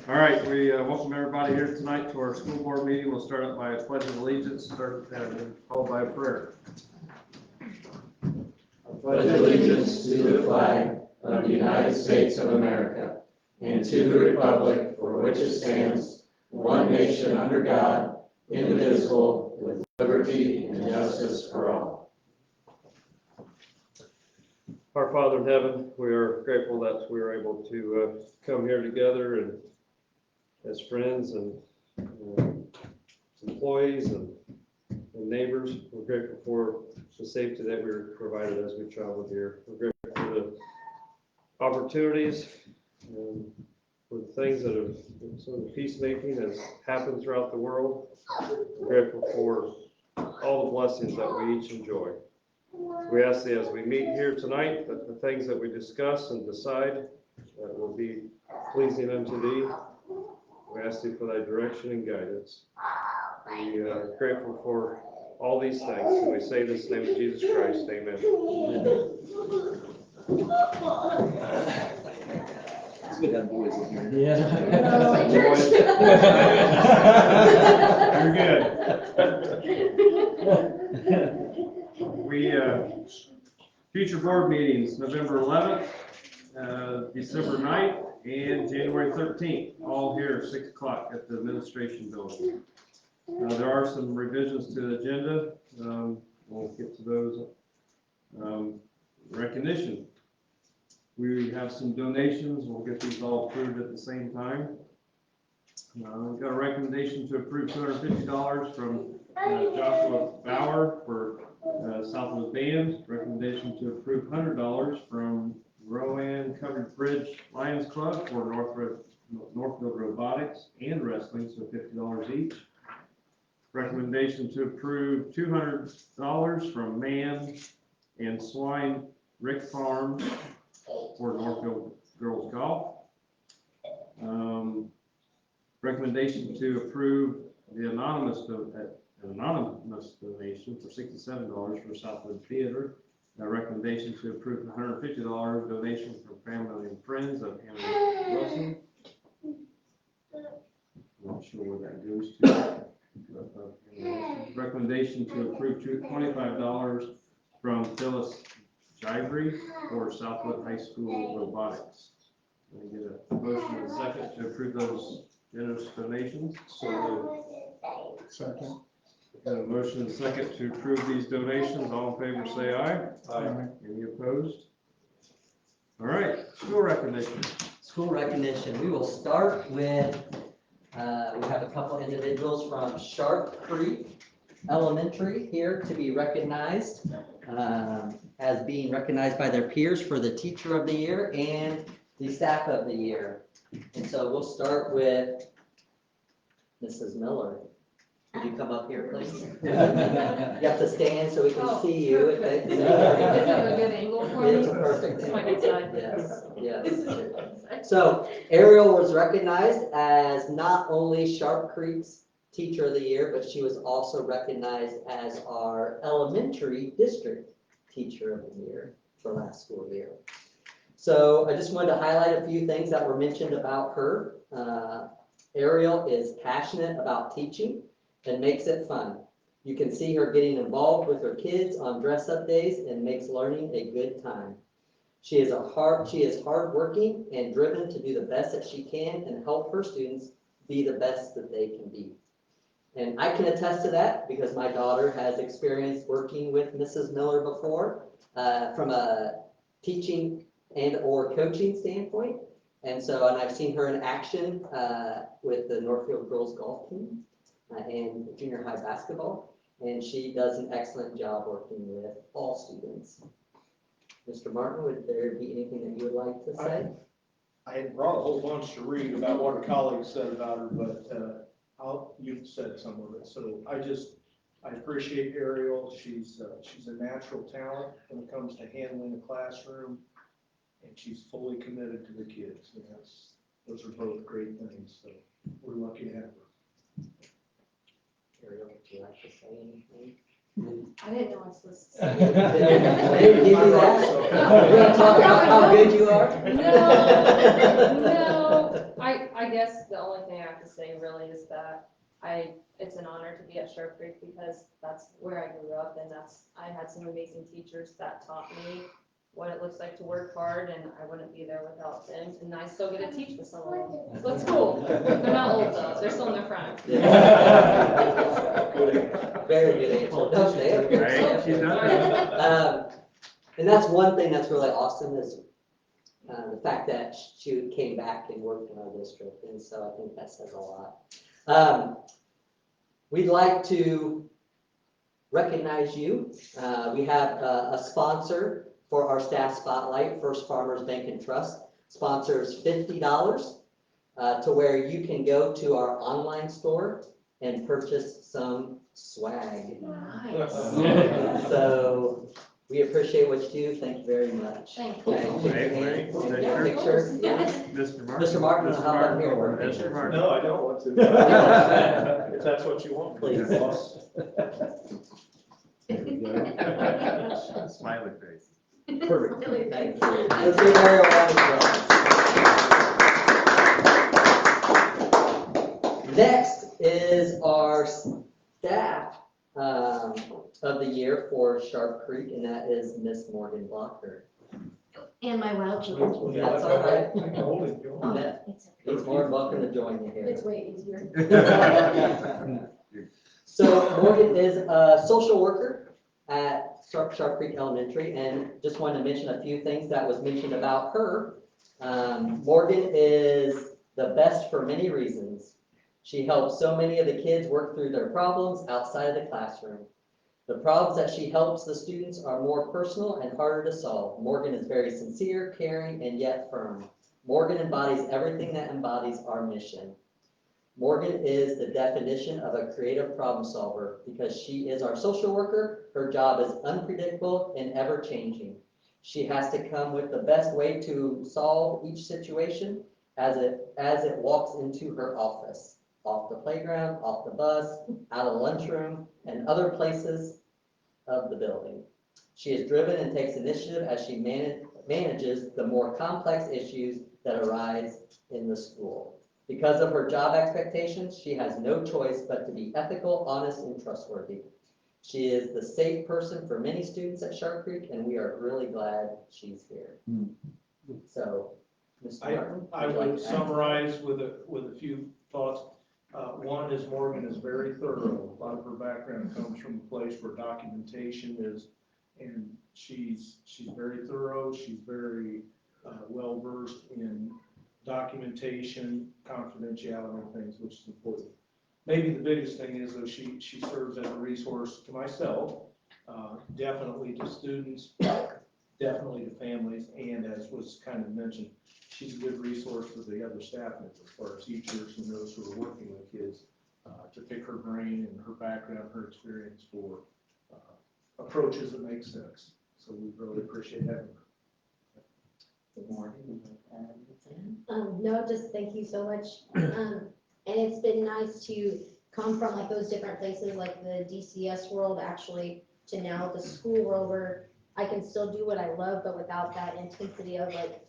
All right, we welcome everybody here tonight to our school board meeting. We'll start up by a pledge of allegiance, followed by a prayer. I pledge allegiance to the flag of the United States of America and to the republic for which it stands, one nation under God, indivisible, with liberty and justice for all. Our Father in heaven, we are grateful that we are able to come here together and as friends and employees and neighbors. We're grateful for the safety that we're provided as we travel here. We're grateful for the opportunities and for the things that have, some of the peacemaking has happened throughout the world. We're grateful for all the blessings that we each enjoy. We ask that as we meet here tonight, that the things that we discuss and decide that will be pleasing unto thee. We ask thee for thy direction and guidance. We are grateful for all these things, and we say this in the name of Jesus Christ. Amen. It's good to have boys in here. Yeah. You're good. We future board meetings, November 11th, December 9th, and January 13th, all here at 6 o'clock at the administration building. There are some revisions to the agenda. We'll get to those. Recognition. We have some donations. We'll get these all approved at the same time. We've got a recommendation to approve $250 from Joshua Bauer for Southwest Band. Recommendation to approve $100 from Rowan Covered Bridge Lions Club for Northfield Robotics and Wrestling, so $50 each. Recommendation to approve $200 from Man and Swine Rick Farm for Northfield Girls Golf. Recommendation to approve the anonymous donation for $67 for Southwood Theater. Recommendation to approve the $150 donation from family and friends of Hannah Wilson. I'm not sure where that goes to. Recommendation to approve $25 from Phyllis Jivery for Southwood High School Robotics. Can I get a motion and a second to approve those generous donations? So second. Got a motion and a second to approve these donations. All in favor say aye. Aye. Any opposed? All right, school recognition. School recognition. We will start with, we have a couple individuals from Sharp Creek Elementary here to be recognized as being recognized by their peers for the Teacher of the Year and the Staff of the Year. And so we'll start with Mrs. Miller. Could you come up here, please? You have to stand so we can see you. Perfect. Does it have a good angle for me? It's a perfect It's my angle. good side. Yes, yes. So Ariel was recognized as not only Sharp Creek's Teacher of the Year, but she was also recognized as our elementary district Teacher of the Year for last school year. So I just wanted to highlight a few things that were mentioned about her. Ariel is passionate about teaching and makes it fun. You can see her getting involved with her kids on dress-up days and makes learning a good time. She is hardworking and driven to do the best that she can and help her students be the best that they can be. And I can attest to that because my daughter has experienced working with Mrs. Miller before from a teaching and or coaching standpoint. And I've seen her in action with the Northfield Girls Golf Team and junior high basketball. And she does an excellent job working with all students. Mr. Martin, would there be anything that you would like to say? I had brought a whole bunch to read about what her colleagues said about her, but you've said some of it. So I appreciate Ariel. She's a natural talent when it comes to handling a classroom, and she's fully committed to the kids. And those are both great things. So we're lucky to have her. Ariel, would you like to say anything? I didn't know I was supposed to say. Maybe give you that. You want to talk about how good you are? No, I I guess the only thing I have to say really is that it's an honor to be at Sharp Creek because that's where I grew up and I had some amazing teachers that taught me what it looks like to work hard, and I wouldn't be there without them, and I still get to teach with some of them. So it's cool. They're not old though, they're still in their prime. Very good answer. No, stay up here. Right, she's done. And that's one thing that's really awesome is the fact that she came back and worked in our district, and so I think that says a lot. We'd like to recognize you. We have a sponsor for our staff spotlight. First Farmers Bank and Trust sponsors $50 to where you can go to our online store and purchase some swag. Nice. So we appreciate what you do. Thank you very much. Thank you. Okay, take your hand, Wait, and get a picture. Yes. Mr. Martin. Mr. Martin, how about here? Mr. Martin. No, I don't want to. If that's what you want, Please. boss. Smiley face. Perfect. Thank you. Let's give Ariel a round of applause. Next is our staff of the year for Sharp Creek, and that is Miss Morgan Blocker. And my wild children. That's all right. I can hold it, Joe. Yeah, It's He's more than welcome to join you It's here. way easier. So Morgan is a social worker at Sharp Creek Elementary, and just wanted to mention a few things that was mentioned about her. Morgan is the best for many reasons. She helps so many of the kids work through their problems outside of the classroom. The problems that she helps the students are more personal and harder to solve. Morgan is very sincere, caring, and yet firm. Morgan embodies everything that embodies our mission. Morgan is the definition of a creative problem solver because she is our social worker. Her job is unpredictable and ever-changing. She has to come with the best way to solve each situation as it walks into her office, off the playground, off the bus, out of the lunchroom, and other places of the building. She is driven and takes initiative as she manages the more complex issues that arise in the school. Because of her job expectations, she has no choice but to be ethical, honest, and trustworthy. She is the safe person for many students at Sharp Creek, and we are really glad she's here. So, Mr. Martin? I would you like would to add? summarize with a few thoughts. One is Morgan is very thorough. A lot of her background comes from a place where documentation is, and she's very thorough. She's very well versed in documentation, confidentiality, and things, which is important. Maybe the biggest thing is though she serves as a resource to myself, definitely to students, definitely to families, and as was kind of mentioned, she's a good resource for the other staff members, for our teachers and those who are working with kids, to pick her brain and her background, her experience for approaches that make sense. So we really appreciate having her. Good morning. No, just thank you so much. And it's been nice to come from like those different places, like the DCS world, actually, to now the school world where I can still do what I love, but without that intensity of like,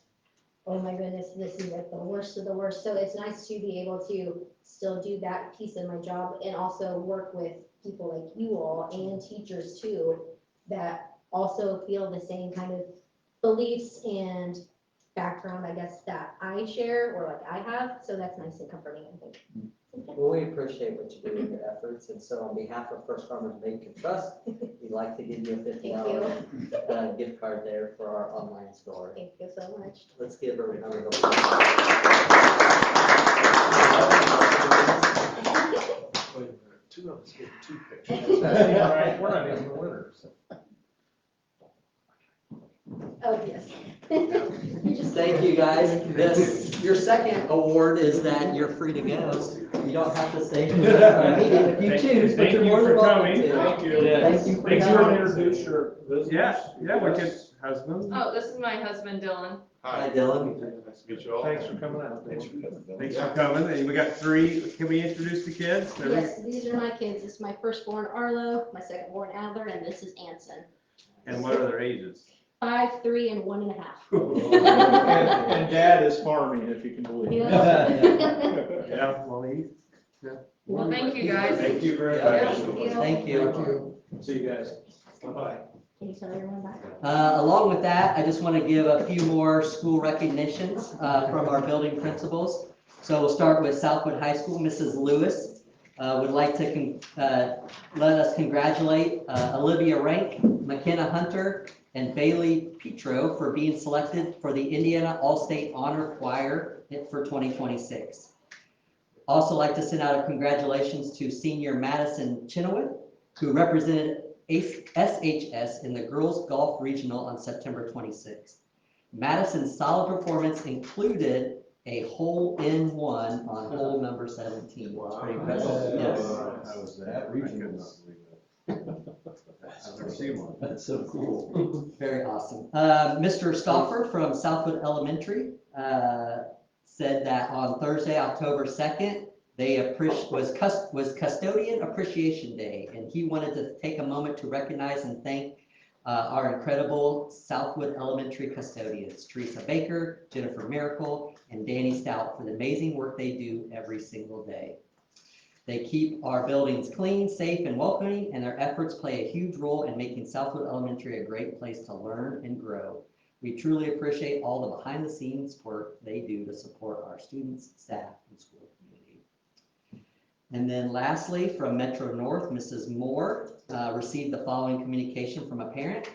oh my goodness, this is like the worst of the worst. So it's nice to be able to still do that piece of my job and also work with people like you all and teachers too, that also feel the same kind of beliefs and background, I guess, that I share or like I have. So that's nice and comforting, I think. Well, we appreciate what you do in your efforts, and so on behalf of First Farmers Bank and Trust, we'd like to give you a $50 gift card there for our online store. Thank you so much. Let's give her another applause. Wait a minute, two of us get two pictures. All right, we're not even the winners. Oh, yes. You just Thank you, guys. Your second award is that you're free to go. You don't have to stay for the rest of the meeting if you choose, but you're more than welcome to. Thank you. Thank you for Thanks for coming. introduce your business. Yeah, we could, husband. Oh, this is my husband, Dylan. Hi, Dylan. Nice to meet you all. Thanks for coming out. Thanks for coming. Thanks for coming. And we got three. Can we introduce the kids? Yes, these are my kids. This is my firstborn Arlo, my secondborn Adler, and this is Anson. And what are their ages? 5, 3, and 1.5. And dad is farming, if you can believe it. Yeah. Yeah, well, he, Well, thank you guys. Thank you very Yeah. much. Thank you. See you guys. Bye-bye. Can you tell everyone bye? Along with that, I just want to give a few more school recognitions from our building principals. So we'll start with Southwood High School. Mrs. Lewis would like to let us congratulate Olivia Rank, McKenna Hunter, and Bailey Petro for being selected for the Indiana All-State Honor Choir for 2026. Also like to send out a congratulations to senior Madison Chenoweth, who represented SHS in the Girls Golf Regional on September 26th. Madison's solid performance included a hole-in-one on hole number 17. It's pretty impressive. Yes. How was that? Regional. I've never seen one. That's so cool. Very awesome. Mr. Stoffer from Southwood Elementary said that on Thursday, October 2nd, was Custodian Appreciation Day, and he wanted to take a moment to recognize and thank our incredible Southwood Elementary custodians, Teresa Baker, Jennifer Miracle, and Danny Stout, for the amazing work they do every single day. They keep our buildings clean, safe, and welcoming, and their efforts play a huge role in making Southwood Elementary a great place to learn and grow. We truly appreciate all the behind-the-scenes work they do to support our students, staff, and school community. And then lastly, from Metro North, Mrs. Moore received the following communication from a parent.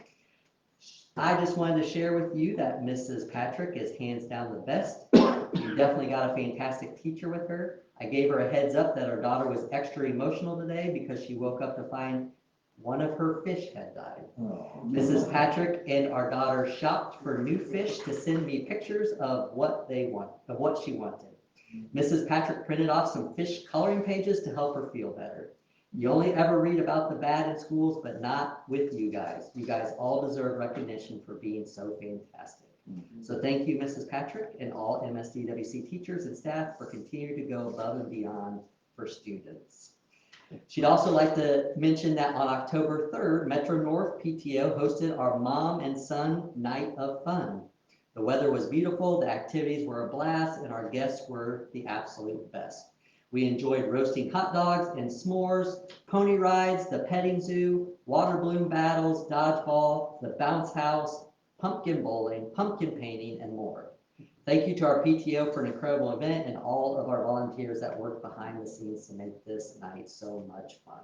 I just wanted to share with you that Mrs. Patrick is hands down the best. You definitely got a fantastic teacher with her. I gave her a heads up that her daughter was extra emotional today because she woke up to find one of her fish had died. Mrs. Patrick and our daughter shopped for new fish to send me pictures of what she wanted. Mrs. Patrick printed off some fish coloring pages to help her feel better. You only ever read about the bad in schools, but not with you guys. You guys all deserve recognition for being so fantastic. So thank you, Mrs. Patrick, and all MSDWC teachers and staff for continuing to go above and beyond for students. She'd also like to mention that on October 3rd, Metro North PTO hosted our Mom and Son Night of Fun. The weather was beautiful, the activities were a blast, and our guests were the absolute best. We enjoyed roasting hot dogs and s'mores, pony rides, the petting zoo, water balloon battles, dodgeball, the bounce house, pumpkin bowling, pumpkin painting, and more. Thank you to our PTO for an incredible event and all of our volunteers that worked behind the scenes to make this night so much fun.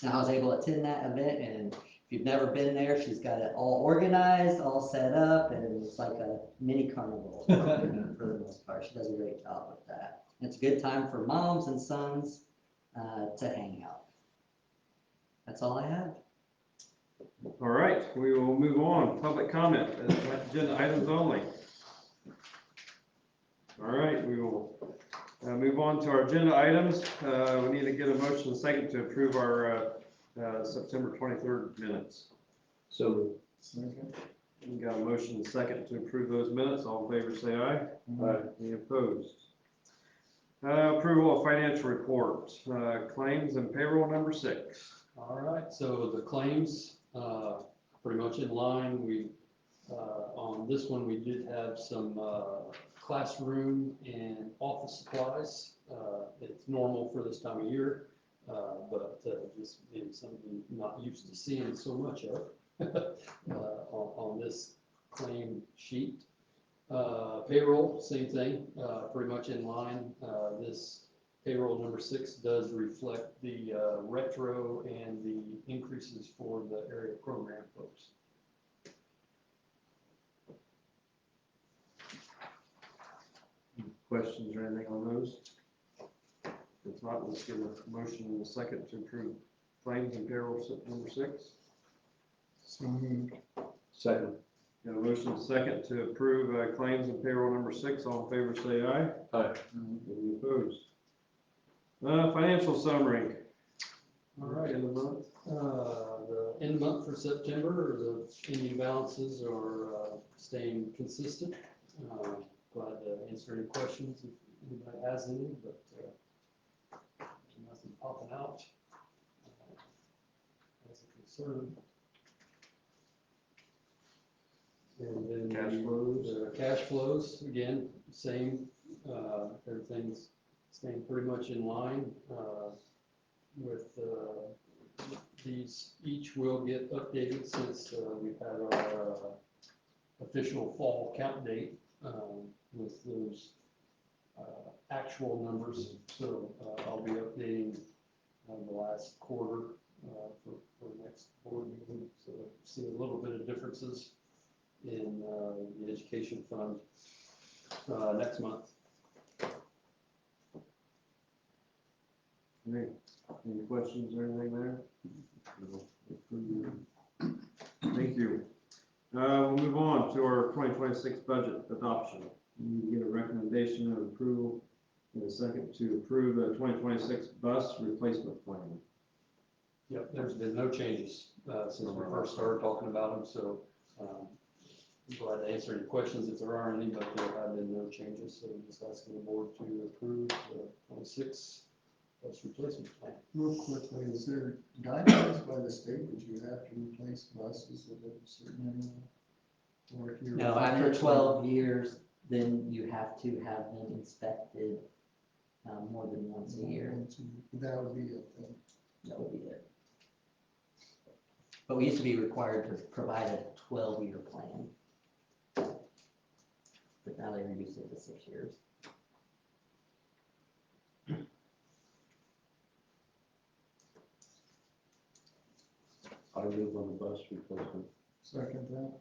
And I was able to attend that event, and if you've never been there, she's got it all organized, all set up, and it's like a mini carnival for the most part. She does a great job with that. It's a good time for moms and sons to hang out. That's all I have. all right, we will move on. Public comment, agenda items only. All right, we will move on to our agenda items. We need to get a motion and second to approve our September 23rd minutes. So. We got a motion and second to approve those minutes. All in favor, say aye. Aye. Any opposed? Approval of financial report, claims and payroll number 6. All right, so the claims, pretty much in line. On this one, we did have some classroom and office supplies. It's normal for this time of year, but just something not used to seeing so much of on this claim sheet. Payroll, same thing, pretty much in line. This payroll number 6 does reflect the retro and the increases for the area program folks. Questions or anything on those? If not, let's give a motion and a second to approve claims and payroll number 6. Second. Got a motion and a second to approve claims and payroll number 6. All in favor, say aye. Aye. Any opposed? Financial summary. All right. In the month. The end month for September, the ending balances are staying consistent. Glad to answer any questions if anybody has any, but nothing popping out as a concern. And then Cash the- flows. the cash flows, again, same, everything's staying pretty much in line, with, these, each will get updated since, we've had our, official fall count date, with those, actual numbers. So, I'll be updating, the last quarter, for next board meeting. So see a little bit of differences in, the education fund, next month. Any questions or anything there? No. Thank you. We'll move on to our 2026 budget adoption. We get a recommendation of approval in a second to approve the 2026 bus replacement plan. Yep, there's been no changes, since we first started talking about them, so, I'm glad to answer any questions if there are any, but there have been no changes, so just asking the board to approve the 26 bus replacement plan. Real quickly, is there guidelines by the state that you have to replace buses at a certain interval? Or if you're No, after 12 years, then you have to have them inspected more than once a year. That would be it then. That would be it. But we used to be required to provide a 12-year plan. But now they reduced it to 6 years. I move on the bus replacement. Second that.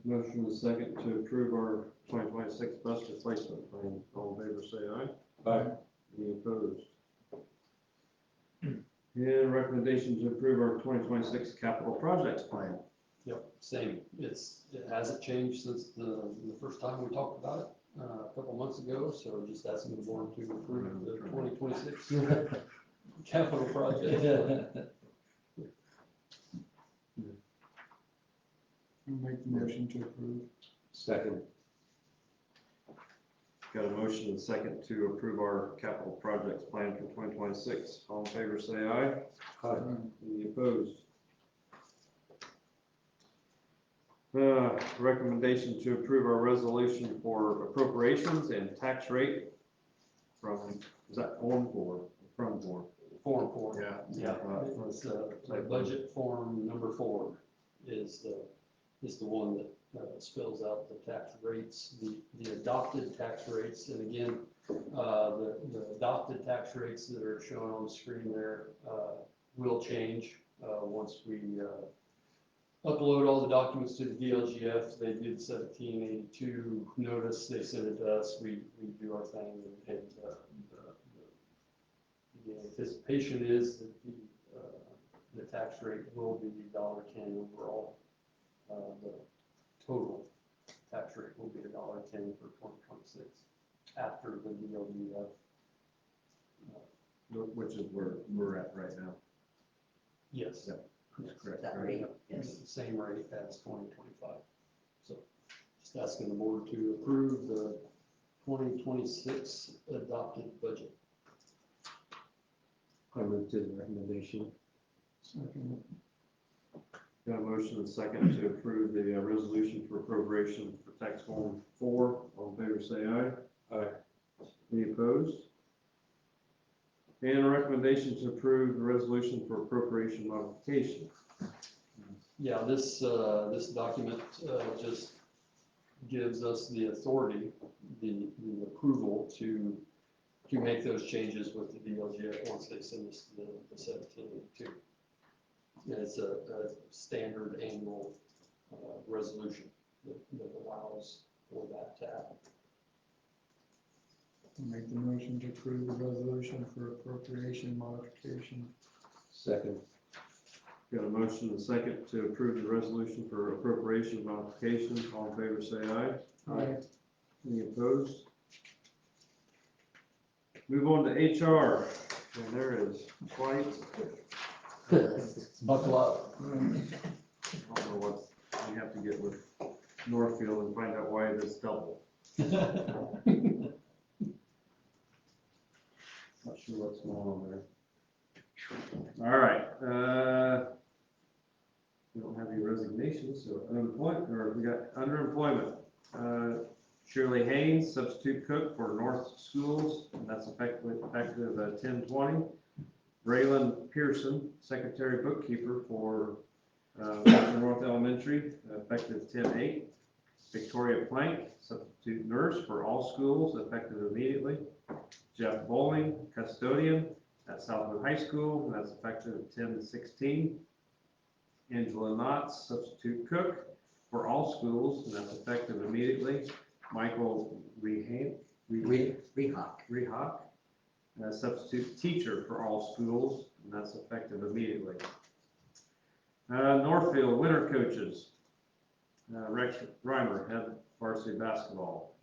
Motion is second to approve our 2026 bus replacement plan. All in favor, say aye. Aye. Any opposed? And recommendation to approve our 2026 capital projects plan. Yep, same, it hasn't changed since the first time we talked about it, a couple months ago, so just asking the board to approve the 2026 capital project. I'll make the motion to approve. Second. Got a motion and second to approve our capital projects plan for 2026. All in favor, say aye. Aye. Any opposed? Recommendation to approve our resolution for appropriations and tax rate from, is that form 4? From 4? Form 4. Yeah. Yeah, it's, budget form number 4 is the one that spells out the tax rates, the adopted tax rates. And again, the adopted tax rates that are shown on the screen there will change once we upload all the documents to the DLGF. They did 1782 notice, they send it to us, we do our thing, and the anticipation is that the tax rate will be $1.10 overall. The total tax rate will be $1.10 for 2026 after the DLGF. Which is where we're at right now. Yes. Yep. That's correct. That right? rate, yes. Same rate as 2025. So just asking the board to approve the 2026 adopted budget. I move to the recommendation. Second. Got a motion and second to approve the resolution for appropriation for tax form 4. All in favor, say aye. Aye. Any opposed? And a recommendation to approve the resolution for appropriation modification. Yeah, this document just gives us the authority, the approval to make those changes with the DLGF once they send us the 1782. And it's a standard annual resolution that allows for that to happen. I'll make the motion to approve the resolution for appropriation modification. Second. Got a motion and second to approve the resolution for appropriation modification. All in favor, say aye. Aye. Any opposed? Move on to HR. And there is quite, Buckle up. I don't know what we have to get with Northfield and find out why it is double. Not sure what's going on there. All right, We don't have any resignations, so unemployment, or we got underemployment. Shirley Haynes, substitute cook for North Schools, and that's effective 10/20. Braylon Pearson, secretary bookkeeper for Western North Elementary, effective 10/8. Victoria Plank, substitute nurse for all schools, effective immediately. Jeff Bowling, custodian at Southwood High School, and that's effective 10/16. Angela Knotts, substitute cook for all schools, and that's effective immediately. Michael Rehawk, substitute teacher for all schools, and that's effective immediately. Northfield winter coaches. Rex Reimer, head varsity basketball.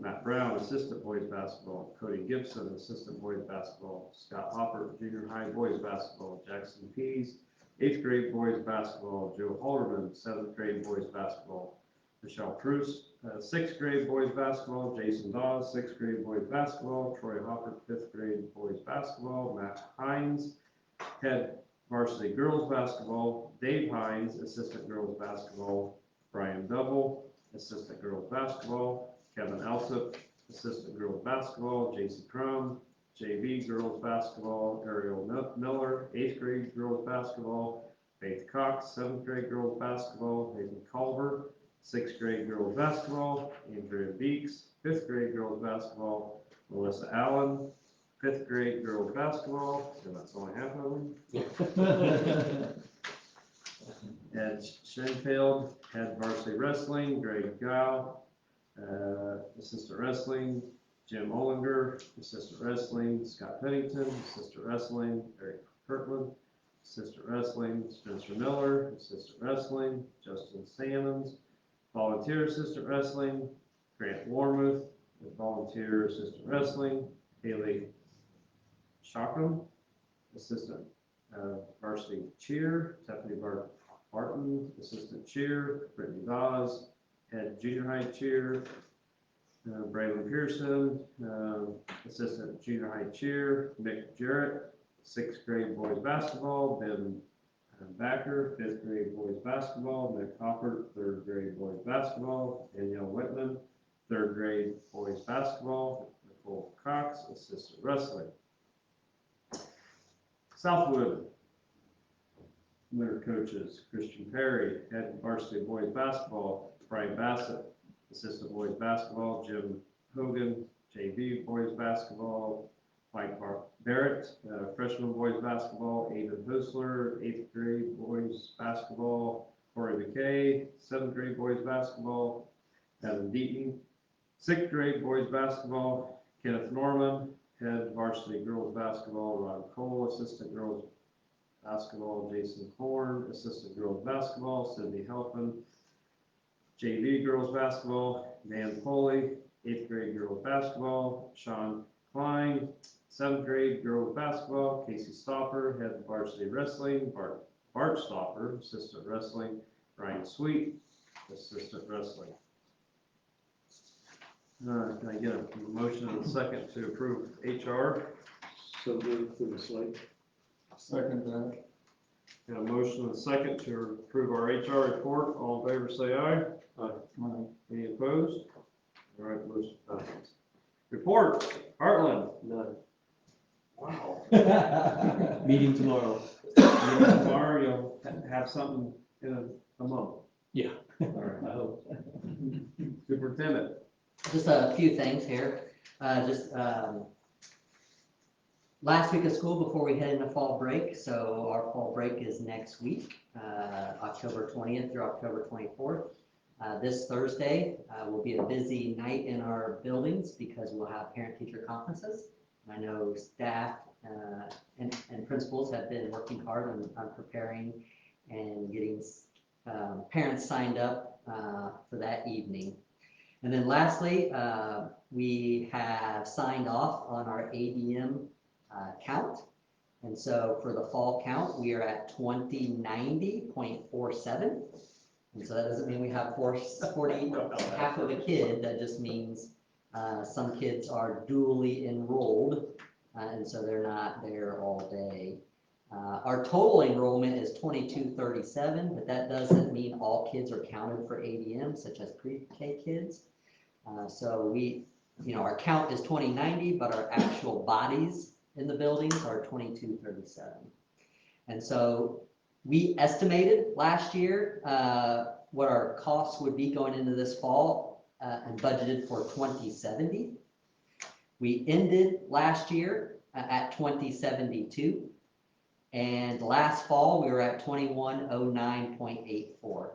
Matt Brown, assistant boys basketball. Cody Gibson, assistant boys basketball. Scott Hopper, junior high boys basketball. Jackson Pease, 8th grade boys basketball. Joe Halderman, 7th grade boys basketball. Michelle Prus, 6th grade boys basketball. Jason Dawes, 6th grade boys basketball. Troy Hopper, 5th grade boys basketball. Matt Hines, head varsity girls basketball. Dave Hines, assistant girls basketball. Brian Double, assistant girls basketball. Kevin Alsop, assistant girls basketball. Jason Crum, JV girls basketball. Ariel Miller, 8th grade girls basketball. Faith Cox, 7th grade girls basketball. Nathan Culver, 6th grade girls basketball. Andrea Beeks, 5th grade girls basketball. Melissa Allen, 5th grade girls basketball, and that's only half of them. Ed Schenfeld, head varsity wrestling. Greg Gow, assistant wrestling. Jim Ollinger, assistant wrestling. Scott Pennington, assistant wrestling. Eric Kirkland, assistant wrestling. Spencer Miller, assistant wrestling. Justin Sammons, volunteer assistant wrestling. Grant Warmuth, volunteer assistant wrestling. Haley Chakram, assistant varsity cheer. Stephanie Barton, assistant cheer. Brittany Dawes, head junior high cheer. Braylon Pearson, assistant junior high cheer. Nick Jarrett, 6th grade boys basketball. Ben Backer, 5th grade boys basketball. Nick Hopper, 3rd grade boys basketball. Danielle Whitman, 3rd grade boys basketball. Nicole Cox, assistant wrestling. Southwood winter coaches. Christian Perry, head varsity boys basketball. Brian Bassett, assistant boys basketball. Jim Hogan, JV boys basketball. Mike Barrett, freshman boys basketball. Aiden Husler, 8th grade boys basketball. Corey McKay, 7th grade boys basketball. Evan Deaton, 6th grade boys basketball. Kenneth Norman, head varsity girls basketball. Ron Cole, assistant girls basketball. Jason Horn, assistant girls basketball. Sydney Helpin, JV girls basketball. Dan Foley, 8th grade girls basketball. Sean Klein, 7th grade girls basketball. Casey Stopper, head varsity wrestling. Bart Stopper, assistant wrestling. Ryan Sweet, assistant wrestling. Can I get a motion and a second to approve HR? So moved for the slate. Second that. Got a motion and a second to approve our HR report. All in favor, say aye. Aye. Any opposed? All right, motion passes. Report, Heartland. None. Wow. Meeting tomorrow. Tomorrow you'll have something in a month. Yeah. All right. I hope. Superintendent. Just a few things here. Last week of school before we head into fall break. So our fall break is next week, October 20th through October 24th. This Thursday will be a busy night in our buildings because we'll have parent-teacher conferences. I know staff and principals have been working hard on preparing and getting parents signed up for that evening. And then lastly, we have signed off on our ADM count. And so for the fall count, we are at 2090.47. And so that doesn't mean we have 40, half of a kid. That just means some kids are dually enrolled, and so they're not there all day. Our total enrollment is 2237, but that doesn't mean all kids are counted for ADM, such as pre-K kids. So our count is 2090, but our actual bodies in the buildings are 2237. And so we estimated last year what our costs would be going into this fall and budgeted for 2070. We ended last year at 2072. And last fall, we were at 2109.84.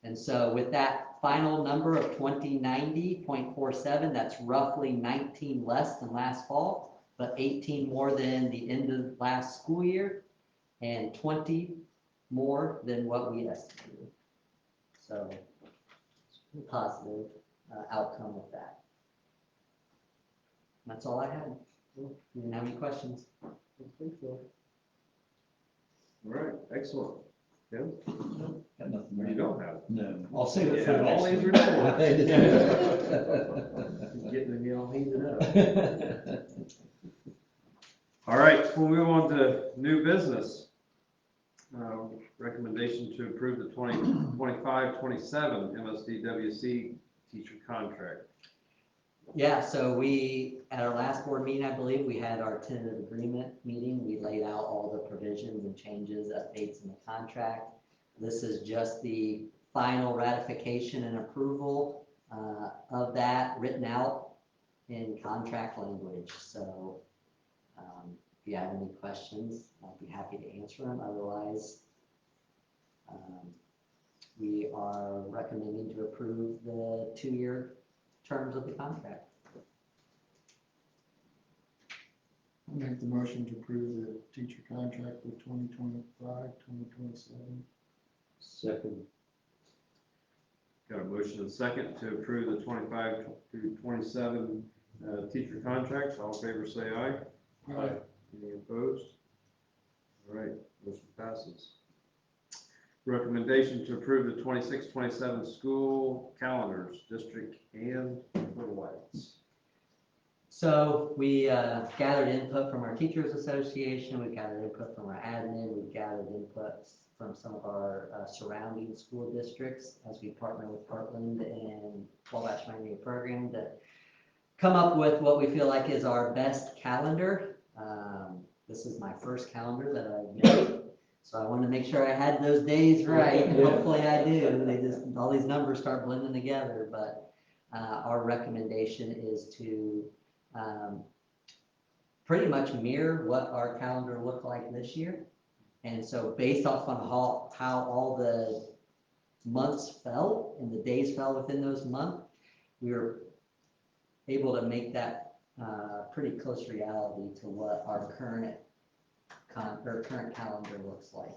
And so with that final number of 2090.47, that's roughly 19 less than last fall, but 18 more than the end of last school year, and 20 more than what we estimated. So positive outcome with that. That's all I had. You didn't have any questions? I think so. All right, excellent. Tim? Got nothing. You don't have. No, I'll save it for the Yeah, next all one. these are done. Getting me all heated up. All right, we'll move on to new business. Recommendation to approve the 2025-27 MSD teacher contract. Yeah, so at our last board meeting, I believe, we had our tentative agreement meeting. We laid out all the provisions and changes, updates in the contract. This is just the final ratification and approval of that written out in contract language. So if you have any questions, I'd be happy to answer them. Otherwise, we are recommending to approve the 2-year terms of the contract. I'll make the motion to approve the teacher contract for 2025, 2027. Second. Got a motion and a second to approve the 25 through 27 teacher contracts. All in favor say aye. Aye. Any opposed? All right, motion passes. Recommendation to approve the 26-27 school calendars, district and Little Whites. So we gathered input from our Teachers Association, we gathered input from our admin, we gathered input from some of our surrounding school districts as we partner with Heartland and Wabash Minority Program to come up with what we feel like is our best calendar. This is my first calendar that I've made, so I wanted to make sure I had those days right, and hopefully I do. All these numbers start blending together, but our recommendation is to pretty much mirror what our calendar looked like this year. And so based off on how all the months fell and the days fell within those months, we were able to make that pretty close reality to what our current calendar looks like.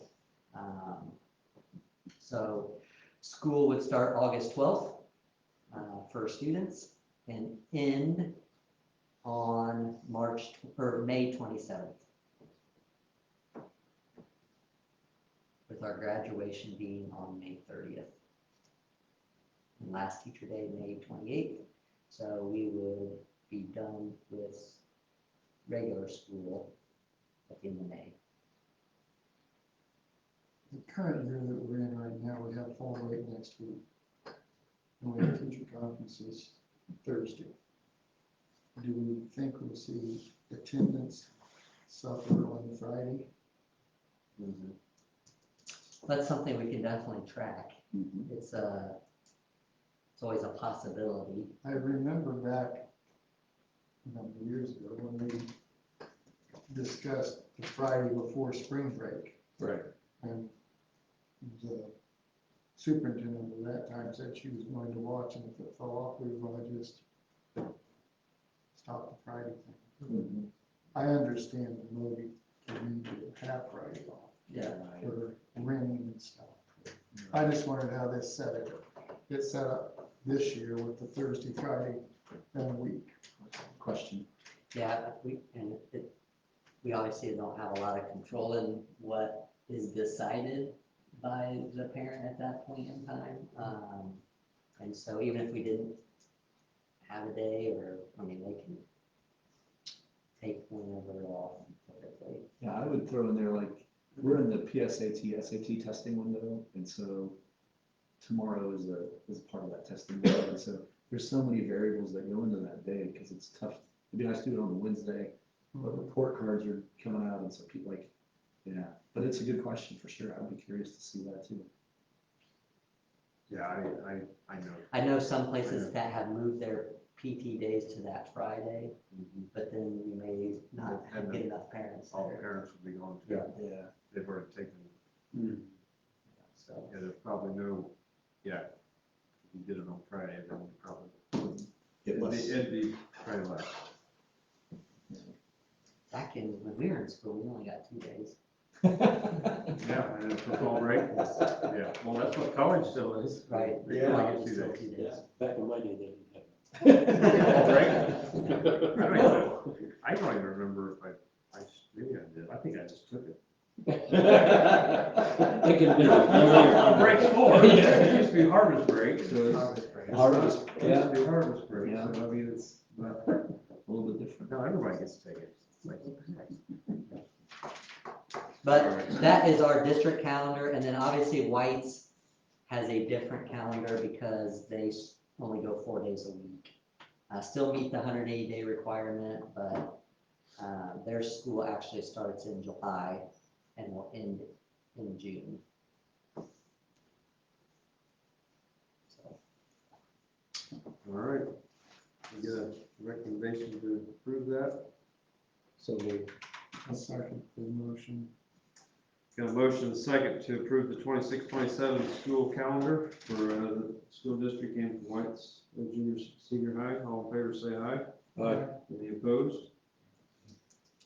So school would start August 12th for students and end on May 27th. With our graduation being on May 30th. And last teacher day, May 28th. So we would be done with regular school at the end of May. The current year that we're in right now, we have fall break next week. And we have teacher conferences Thursday. Do we think we'll see attendance suffer on Friday? That's something we can definitely track. It's always a possibility. I remember back a number of years ago when we discussed the Friday before spring break. Right. And the superintendent at that time said she was going to watch, and if it fell off, we were going to just stop the Friday thing. I understand the motive for me to have Friday off. Yeah. For raining and stuff. I just wondered how this it's set up this year with the Thursday, Friday, and a week. Question. Yeah, we obviously don't have a lot of control in what is decided by the parent at that point in time. And so even if we didn't have a day, they can take whenever off typically. Yeah, I would throw in there, like, we're in the PSAT, SAT testing window, and so tomorrow is part of that testing window, and so there's so many variables that go into that day, because it's tough. It'd be nice to do it on a Wednesday, but report cards are coming out, and so people like, yeah, but it's a good question for sure. I'd be curious to see that too. Yeah, I know. I know some places that have moved their PT days to that Friday, Mhm. but then you may not And get enough parents All there. parents will be going to, Yeah. they've already taken, So, yeah, there's probably no, yeah. If you did it on Friday, then you probably, it'd be probably less. back in, when we were in school, we only got 2 days. Yeah, and for fall break, yeah, well, that's what college still is. Right. They Yeah. only It get was 2 still days. 2 days. Back in my day, they didn't have. Fall break? I don't even remember if maybe I did, I think I just took it. It could have been. Fall break's for, Yeah. it used to be harvest break, so it's. Harvest, It used to be harvest break, Yeah. so I mean, it's, but, A little bit different. no, everybody gets to take it. It's like, But that is our district calendar, and then obviously White's has a different calendar because they only go 4 days a week. Still meet the 180-day requirement, but their school actually starts in July and will end in June. So, All right. We get a recommendation to approve that. So moved. A second for the motion. Got a motion and a second to approve the 26-27 school calendar for the school district and for White's junior, senior high. All in favor, say aye. Aye. Any opposed?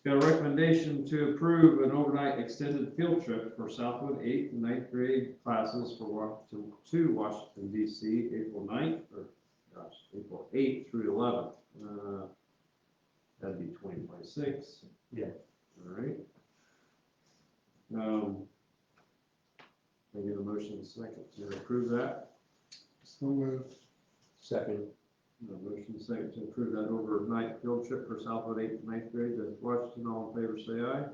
Got a recommendation to approve an overnight extended field trip for Southwood 8th and 9th grade classes to Washington DC, April 9th, April 8th through 11th. That'd be 2026. Yeah. All right. I get a motion and a second to approve that. So moved. Second. A motion and a second to approve that overnight field trip for Southwood 8th and 9th grade to Washington. All in favor, say aye.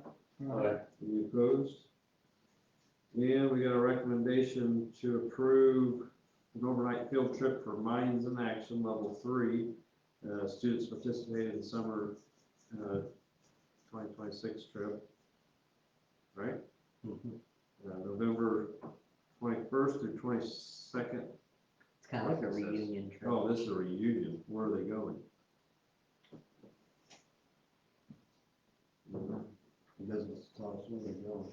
Aye. Any opposed? And we got a recommendation to approve an overnight field trip for Minds in Action Level 3. Students participated in the summer 2026 trip, right? November 21st through 22nd. it's kind of like a reunion trip. Oh, this is a reunion. Where are they going? It doesn't tell us where they're going.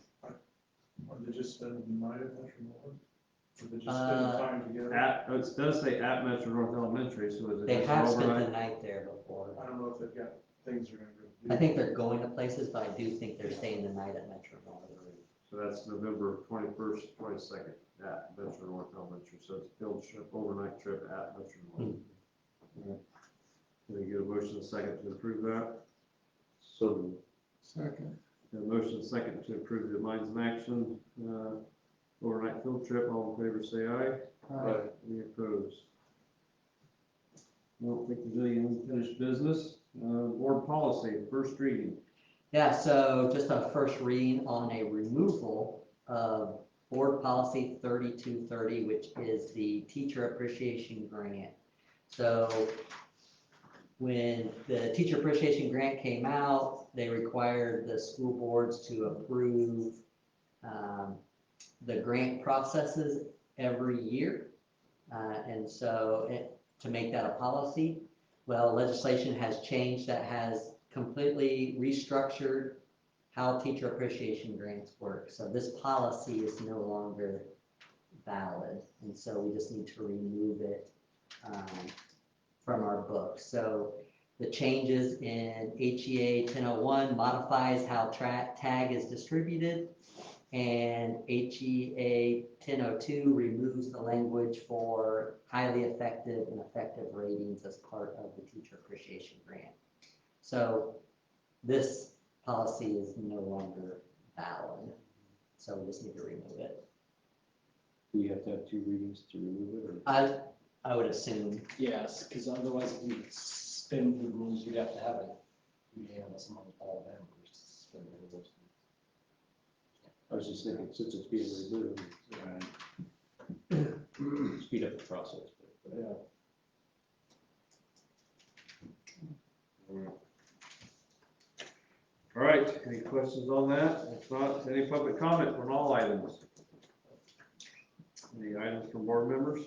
Or they just spend the night at Metro North? Or they just spend time together? It does say at Metro North Elementary, so is it? They just have spent overnight? the night there before. I don't know if they've got things they're gonna go do. I think they're going to places, but I do think they're staying the night at Metro North. So that's November 21st, 22nd at Metro North Elementary. So it's a field trip, overnight trip at Metro North. Can we get a motion and a second to approve that? So Second. A motion and a second to approve the Minds in Action overnight field trip. All in favor, say aye. Aye. Any opposed? I don't think there's any unfinished business. Board policy, first reading. Yeah, so just a first reading on a removal of board policy 3230, which is the teacher appreciation grant. So when the teacher appreciation grant came out, they required the school boards to approve the grant processes every year. And so to make that a policy, well, legislation has changed that has completely restructured how teacher appreciation grants work. So this policy is no longer valid, and so we just need to remove it from our book. So the changes in HEA 1001 modifies how tag is distributed, and HEA 1002 removes the language for highly effective and effective ratings as part of the teacher appreciation grant. So this policy is no longer valid, so we just need to remove it. do we have to have 2 readings to remove it, or? I would assume, Yes, because otherwise if we suspend the rules, we'd have to have it unanimous among all members to suspend the rules. I was just thinking, since it's being removed, speed up the process. Yeah. All right, any questions on that? If not, any public comment on all items? Any items from board members?